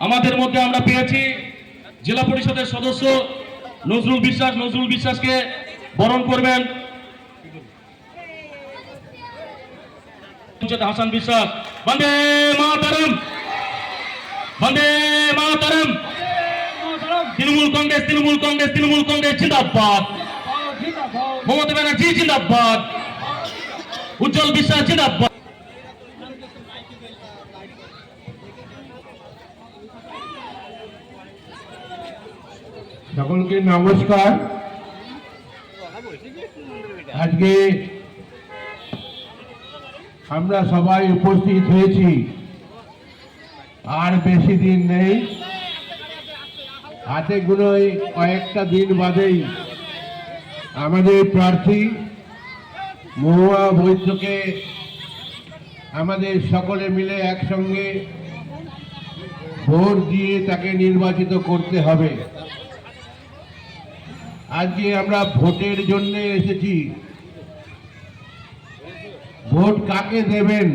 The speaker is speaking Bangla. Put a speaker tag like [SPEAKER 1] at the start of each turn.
[SPEAKER 1] আমাদের মধ্যে আমরা পেয়েছি জেলা পরিষদের সদস্য নজরুল বিশ্বাস। নজরুল বিশ্বাসকে বরণ করবেন হাসান বিশ্বাস। বন্দে মাতরম, বন্দে মাতরম। তৃণমূল কংগ্রেস, তৃণমূল কংগ্রেস, তৃণমূল কংগ্রেস জিন্দাবাদ। মমতা ব্যানার্জি জিন্দাবাদ। উজ্জ্বল বিশ্বাস জিন্দাবাদ।
[SPEAKER 2] সকলকে নমস্কার। আজকে আমরা সবাই উপস্থিত হয়েছি, আর বেশি দিন নেই, হাতে গুলোই কয়েকটা দিন বাদেই আমাদের প্রার্থী মহুয়া বৈদ্যকে আমাদের সকলে মিলে একসঙ্গে ভোট দিয়ে তাকে নির্বাচিত করতে হবে। আজকে আমরা ভোটের জন্য এসেছি। ভোট কাকে দেবেন